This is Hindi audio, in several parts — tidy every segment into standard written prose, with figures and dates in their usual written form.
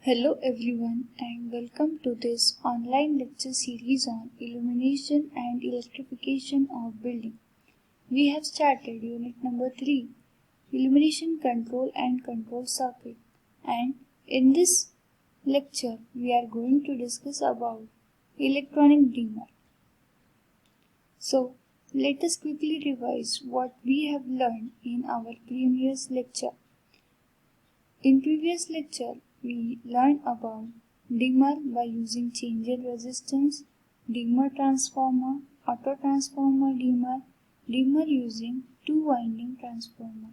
Hello everyone and welcome to this online lecture series on illumination and electrification of building. We have started unit number 3, illumination control and control circuit, and in this lecture we are going to discuss about electronic dimmer. So let us quickly revise what we have learned in our previous lecture. In previous lecture, we learned about dimmer by using changer resistance, dimmer transformer, auto transformer dimmer, dimmer using two-winding transformer.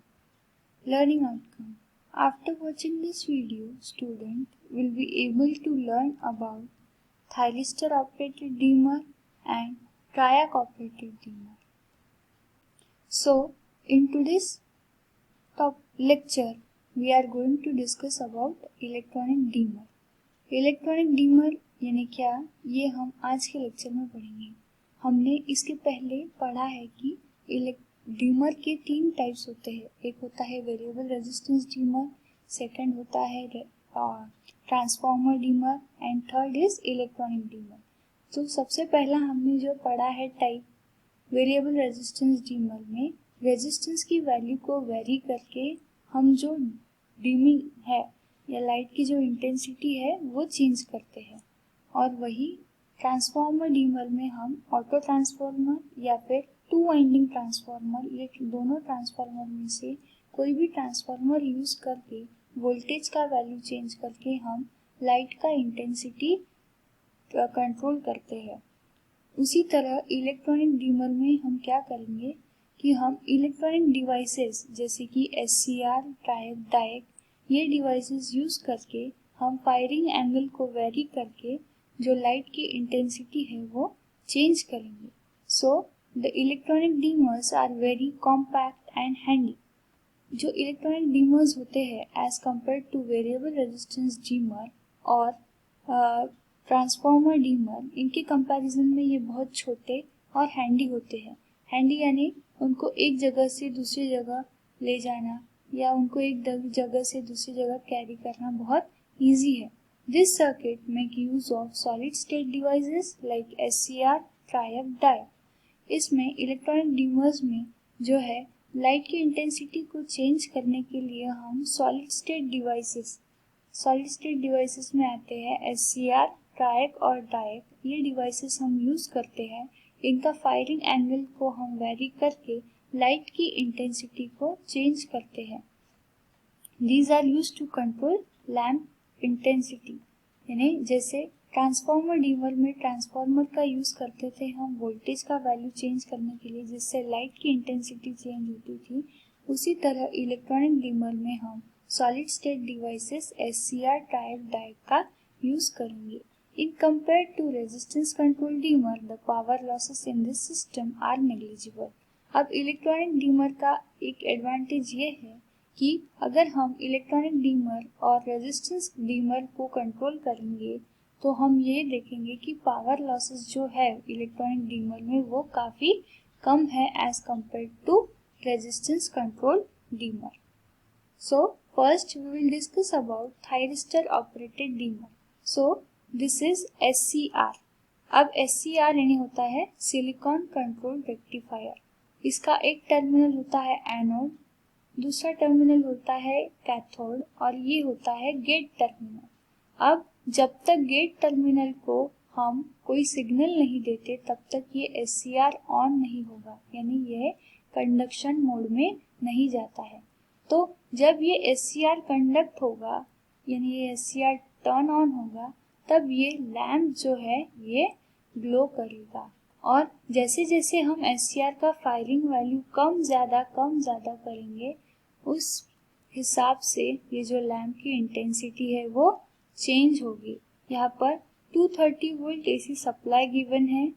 Learning outcome. After watching this video, student will be able to learn about thyristor operated dimmer and triac operated dimmer. So, in today's lecture, we are going to discuss about electronic dimmer. Electronic dimmer यानी क्या, ये हम आज के लेक्चर में पढ़ेंगे। हमने इसके पहले पढ़ा है कि डीमर के 3 टाइप्स होते हैं। एक होता है वेरिएबल रेजिस्टेंस डीमर, सेकंड होता है transformer dimmer and third is electronic dimmer. तो सबसे पहला हमने जो पढ़ा है टाइप वेरिएबल रेजिस्टेंस डीमर में रेजिस्टेंस की वैल्यू को वेरी करके हम जो डिमिंग है या लाइट की जो इंटेंसिटी है वो चेंज करते हैं। और वही ट्रांसफॉर्मर डीमर में हम ऑटो ट्रांसफॉर्मर या फिर टू वाइंडिंग ट्रांसफॉर्मर, ये दोनों ट्रांसफॉर्मर में से कोई भी ट्रांसफॉर्मर यूज करके वोल्टेज का वैल्यू चेंज करके हम लाइट का इंटेंसिटी कंट्रोल करते हैं। उसी तरह इलेक्ट्रॉनिक डीमर में हम क्या करेंगे कि हम इलेक्ट्रॉनिक डिवाइसेस जैसे कि SCR, ट्रायक, डायक, ये डिवाइसेस यूज करके हम फायरिंग एंगल को वेरी करके जो लाइट की इंटेंसिटी है वो चेंज करेंगे। So the electronic dimmers are very compact and handy. जो इलेक्ट्रॉनिक डीमर्स होते हैं as compare to variable resistance dimmer और ट्रांसफॉर्मर डीमर, इनके कंपैरिजन में ये बहुत छोटे और हैंडी होते हैं। हैंडी यानी उनको एक जगह से दूसरी जगह ले जाना या उनको एक जगह से दूसरी जगह कैरी करना बहुत इजी है। This circuit make use of solid state devices like SCR, triac, diac. इसमें इलेक्ट्रॉनिक डीमर्स में जो है लाइट की इंटेंसिटी को चेंज करने के लिए हम सॉलिड स्टेट डिवाइसेस में आते हैं SCR, ट्रायक और डायक। ये डिवाइसेस हम यूज करते हैं। इनका फायरिंग एंगल को हम वेरी करके लाइट की इंटेंसिटी को चेंज करते हैं। These are used to control lamp intensity. यानी जैसे ट्रांसफॉर्मर डीमर में ट्रांसफॉर्मर का यूज करते थे हम वोल्टेज का वैल्यू चेंज करने के लिए जिससे लाइट की इंटेंसिटी चेंज होती थी, उसी तरह इलेक्ट्रॉनिक डीमर में हम solid state devices SCR, triac, diac का यूज करेंगे। In compared to resistance control dimmer, the power losses in this system are negligible. अब इलेक्ट्रॉनिक डीमर का एक एडवांटेज ये है कि अगर हम इलेक्ट्रॉनिक डीमर और रेजिस्टेंस डीमर को कंट्रोल करेंगे तो हम ये देखेंगे कि पावर लॉसेस जो है इलेक्ट्रॉनिक डीमर में वो काफ़ी कम है as compare to resistance control dimmer. So first we will discuss about thyristor operated dimmer. So this is SCR। अब SCR यानी होता है सिलिकॉन कंट्रोल रेक्टिफायर। इसका एक टर्मिनल होता है एनोड, दूसरा टर्मिनल होता है कैथोड और ये होता है गेट टर्मिनल। अब जब तक गेट टर्मिनल को हम कोई सिग्नल नहीं देते तब तक ये SCR ऑन नहीं होगा, यानी यह कंडक्शन मोड में नहीं जाता है। तो जब ये SCR कंडक्ट होगा यानी ये SCR टर्न ऑन होगा तब ये लैम्प जो है ये ग्लो करेगा। और जैसे जैसे हम SCR का फायरिंग वैल्यू कम ज़्यादा करेंगे उस हिसाब से ये जो लैम्प की इंटेंसिटी है वो चेंज होगी। यहाँ पर 230 वोल्ट AC सप्लाई गिवन है।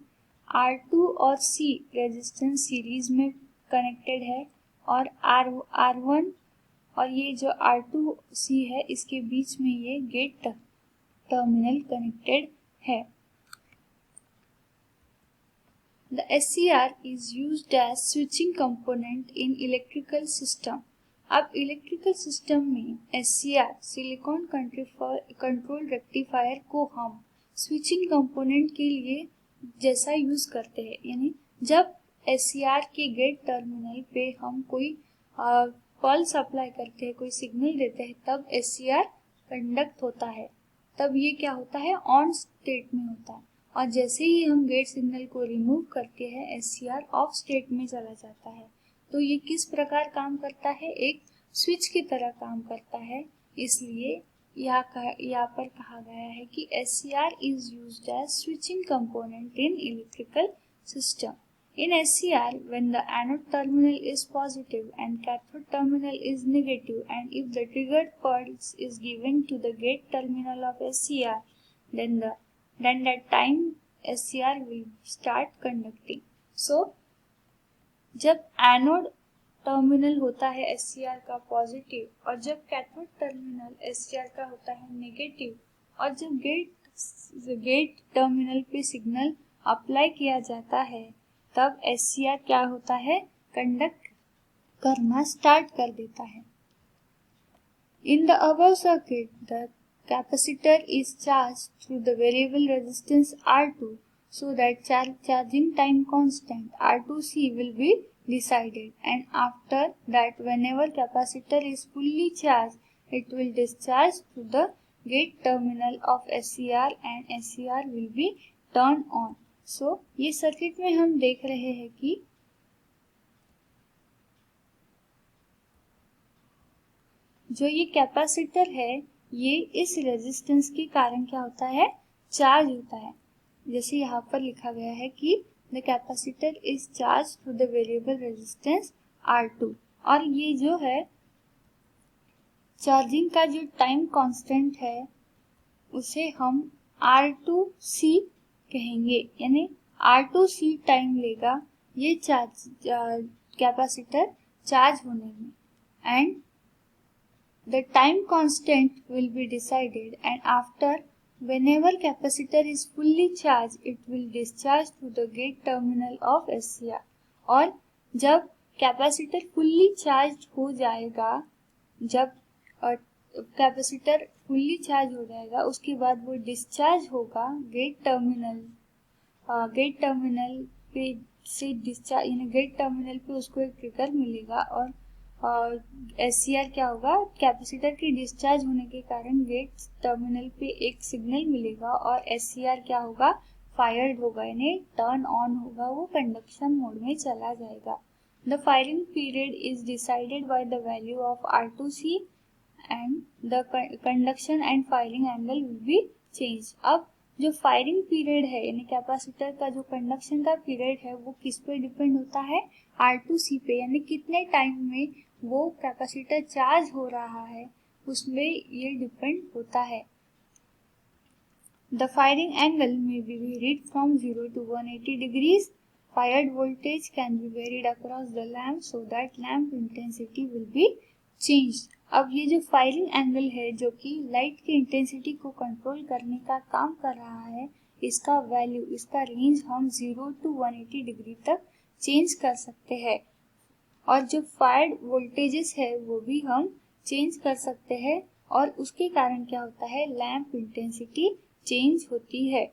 R2 और C रेजिस्टेंस सीरीज में कनेक्टेड है और R1 और ये जो R2C है इसके बीच में ये गेट टर्मिनल कनेक्टेड है। The SCR is used as switching component in electrical system. अब इलेक्ट्रिकल सिस्टम में SCR सिलिकॉन कंट्रोल रेक्टिफायर को हम स्विचिंग कंपोनेंट के लिए जैसा यूज करते हैं, यानी जब SCR के गेट टर्मिनल पे हम कोई पल्स अप्लाई करते हैं, कोई सिग्नल देते हैं, तब SCR कंडक्ट होता है, तब ये क्या होता है, ऑन स्टेट में होता है। और जैसे ही हम गेट सिग्नल को रिमूव करते हैं SCR ऑफ स्टेट में चला जाता है। तो ये किस प्रकार काम करता है, एक स्विच की तरह काम करता है। इसलिए यहाँ पर कहा गया है कि SCR is used as switching component in electrical system. In SCR, when the anode terminal is positive and cathode terminal is negative, and if the triggered pulse is given to the gate terminal of SCR, then that time SCR will start conducting. So, जब एनोड टर्मिनल होता है SCR का पॉजिटिव और जब कैथोड टर्मिनल SCR का होता है नेगेटिव, और जब गेट टर्मिनल पे सिग्नल अप्लाई किया जाता है, तब SCR क्या होता है, कंडक्ट करना स्टार्ट कर देता है। In the above circuit the capacitor is charge through the variable resistance R2 so that charging time constant R2C will be decided, and after that whenever capacitor is fully charged it will discharge to the gate terminal of SCR and SCR will be turned on. So ये सर्किट में हम देख रहे हैं कि जो ये कैपेसिटर है ये इस रेजिस्टेंस के कारण क्या होता है, चार्ज होता है। जैसे यहाँ पर लिखा गया है कि the capacitor is charge through the variable resistance R2, और ये जो है चार्जिंग का जो टाइम कांस्टेंट है उसे हम R2C कहेंगे, यानी R2C टाइम लेगा ये कैपेसिटर चार्ज होने में, and the time constant will be decided, and after whenever capacitor is fully charged it will discharge to the gate terminal of SCR. और जब कैपेसिटर फुल्ली चार्ज हो जाएगा, जब कैपेसिटर फुल्ली चार्ज हो जाएगा उसके बाद वो डिस्चार्ज होगा गेट टर्मिनल पे से डिस्चार्ज, यानी गेट टर्मिनल पे उसको एक ट्रिगर मिलेगा, और SCR क्या होगा, कैपेसिटर के डिस्चार्ज होने के कारण गेट टर्मिनल पे एक सिग्नल मिलेगा और SCR क्या होगा, फायर्ड होगा, यानी टर्न ऑन होगा, वो कंडक्शन मोड में चला जाएगा। The firing period is decided by the value of R2C and the conduction and firing angle will be change. अब जो फायरिंग पीरियड है, यानी कैपेसिटर का जो कंडक्शन का पीरियड है, वो किस पे डिपेंड होता है, R2C पे, यानी कितने टाइम में वो कैपेसिटर चार्ज हो रहा है उसमें ये डिपेंड होता है। द फायरिंग एंगल में B varied from 0 to 180 degrees. Fired voltage can be varied across the lamp so that lamp intensity will be changed. अब ये जो फायरिंग एंगल है जो कि लाइट की इंटेंसिटी को कंट्रोल करने का काम कर रहा है, इसका वैल्यू, इसका रेंज हम 0 to 180 डिग्री तक चेंज कर सकते हैं, और जो फायर्ड वोल्टेजेस है वो भी हम चेंज कर सकते हैं, और उसके कारण क्या होता है, लैंप इंटेंसिटी चेंज होती है।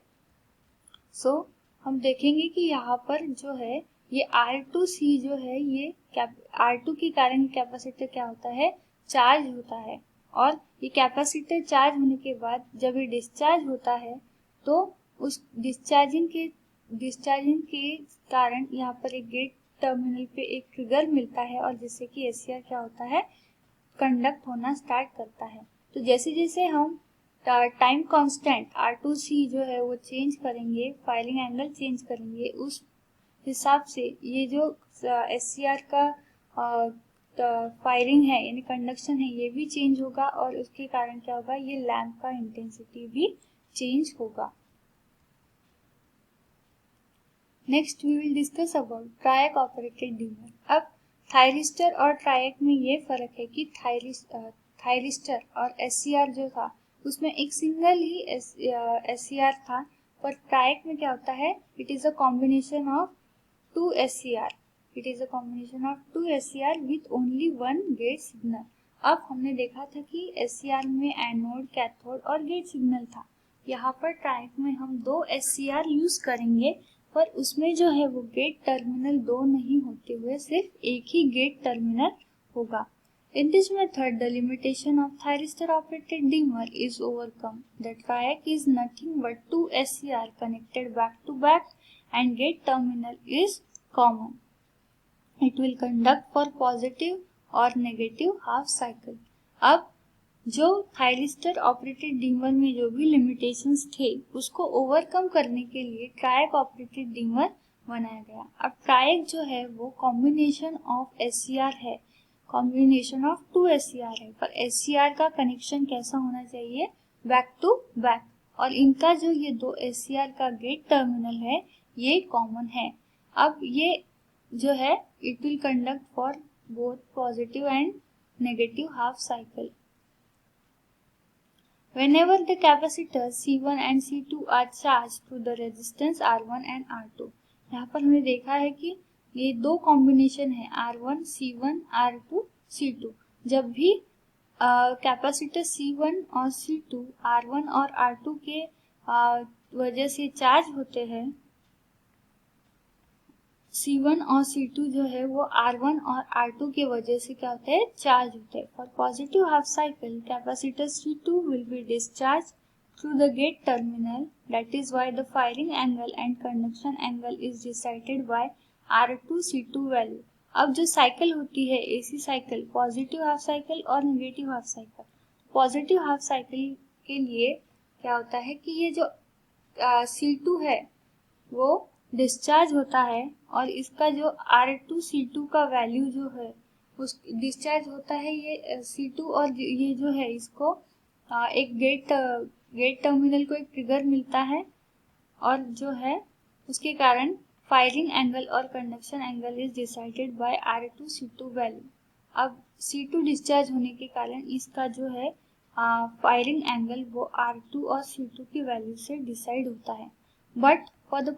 सो हम देखेंगे कि यहाँ पर जो है ये R2C जो है, ये R2 के कारण कैपेसिटर क्या होता है, चार्ज होता है, और ये कैपेसिटर चार्ज होने के बाद जब ये डिस्चार्ज होता है तो उस डिस्चार्जिंग के कारण यहाँ पर एक गेट टर्मिनल पे एक ट्रिगर मिलता है, और जिससे कि SCR क्या होता है, कंडक्ट होना स्टार्ट करता है। तो जैसे जैसे हम टाइम कांस्टेंट R2C जो है वो चेंज करेंगे, फायरिंग एंगल चेंज करेंगे, उस हिसाब से ये जो SCR का फायरिंग है, यानी कंडक्शन है, ये भी चेंज होगा, और उसके कारण क्या होगा, ये लैंप का इंटेंसिटी भी चेंज होगा। Next we will discuss about triac operated dimmer. अब थायरिस्टर और ट्रायक में ये फर्क है कि थायरिस्टर और SCR जो था उसमें एक सिंगल ही SCR था, पर ट्रायक में क्या होता है, it is a combination of 2 SCR। It is a combination of two SCR with only one gate signal. अब हमने देखा था कि SCR में एनोड, कैथोड और गेट सिग्नल था. यहाँ पर ट्रायक में हम दो SCR यूज करेंगे, पर उसमें जो है वो गेट टर्मिनल दो नहीं होते हुए सिर्फ एक ही गेट टर्मिनल होगा. In this method, the limitation of thyristor-operated dimmer is overcome. The triac is nothing but two SCR connected back to back, and gate terminal is common. It will conduct for positive or negative half cycle. अब जो थायरिस्टर ऑपरेटेड डिमर में जो भी लिमिटेशंस थे उसको ओवरकम करने के लिए ट्रायक ऑपरेटेड डिमर बनाया गया. अब ट्रायक जो है वो कॉम्बिनेशन ऑफ SCR है, कॉम्बिनेशन ऑफ टू SCR है, पर SCR का कनेक्शन कैसा होना चाहिए, बैक टू बैक, और इनका जो ये दो SCR का गेट टर्मिनल है ये कॉमन है. अब ये जो है it will conduct for both positive and negative half cycle. Whenever the capacitors C1 and C2 are charged through the resistance R1 and R2. यहाँ पर हमने देखा है कि ये दो कॉम्बिनेशन है R1 C1 R2 C2. जब भी कैपेसिटर C1 और C2 R1 और R2 के वजह से चार्ज होते हैं, C1 और C2 जो है वो R1 और R2 के वजह से क्या होता है, चार्ज होते हैं. For positive half cycle capacitor C2 will be discharge through the gate terminal. That is why the firing angle and conduction angle is decided by R2 C2 value. अब जो साइकिल होती है AC cycle, positive half cycle और negative half cycle. Positive half cycle के लिए क्या होता है कि ये जो C2 है वो डिस्चार्ज होता है और इसका जो R2 C2 का वैल्यू जो है उस डिस्चार्ज होता है. ये C2 और ये जो है इसको एक गेट टर्मिनल को एक ट्रिगर मिलता है और जो है उसके कारण फायरिंग एंगल और conduction angle is decided by R2 C2 value. अब C2 डिस्चार्ज होने के कारण इसका जो है फायरिंग एंगल वो R2 और C2 की वैल्यू से डिसाइड होता है. But for the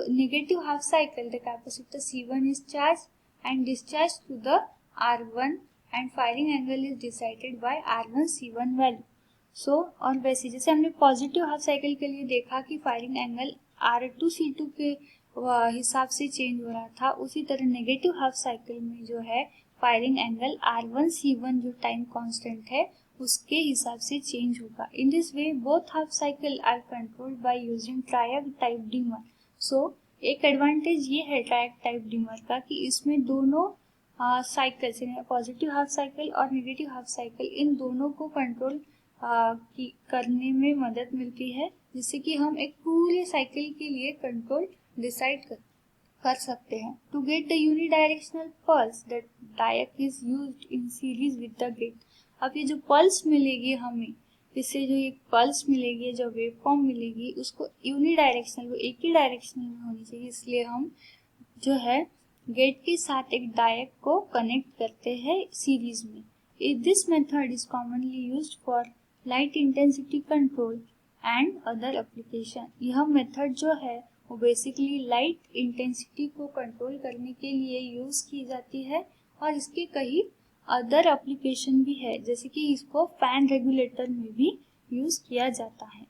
negative half cycle, the capacitor C1 is charged and discharged to the R1 and firing angle is decided by R1 C1 value. So और वैसे जैसे हमने पॉजिटिव हाफ साइकिल के लिए देखा कि फायरिंग एंगल R2 C2 के हिसाब से चेंज हो रहा था, उसी तरह नेगेटिव हाफ साइकिल में जो है फायरिंग एंगल R1 C1 जो टाइम कांस्टेंट है उसके हिसाब से चेंज होगा. In this way both half cycle are controlled by using triac type dimmer. So एक एडवांटेज ये है ट्रायक टाइप डिमर का कि इसमें दोनों साइकिल, पॉजिटिव हाफ साइकिल और नेगेटिव हाफ साइकिल, इन दोनों को कंट्रोल करने में मदद मिलती है, जिससे कि हम एक पूरे साइकिल के लिए कंट्रोल डिसाइड कर सकते हैं. To get the unidirectional pulse the triac is used in series with the gate. अब ये जो पल्स मिलेगी हमें, इससे जो एक पल्स मिलेगी, जो वेव फॉर्म मिलेगी, उसको यूनिडायरेक्शनल, वो एक ही डायरेक्शन में होनी चाहिए, इसलिए हम जो है गेट के साथ एक डायक को कनेक्ट करते हैं सीरीज में. This method is commonly used for light intensity control and other application. यह मेथड जो है वो बेसिकली लाइट इंटेंसिटी को कंट्रोल करने के लिए यूज की जाती है और इसके कई अदर एप्लीकेशन भी है, जैसे कि इसको फैन रेगुलेटर में भी यूज किया जाता है.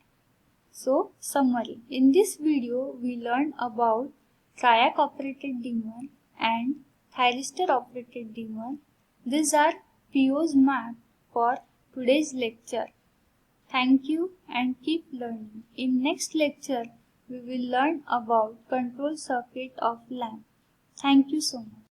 So summary, in this video we learn about triac operated dimmer and thyristor operated dimmer. These are PO's map for today's lecture. Thank you and keep learning. In next lecture, we will learn about control circuit of lamp. Thank you so much.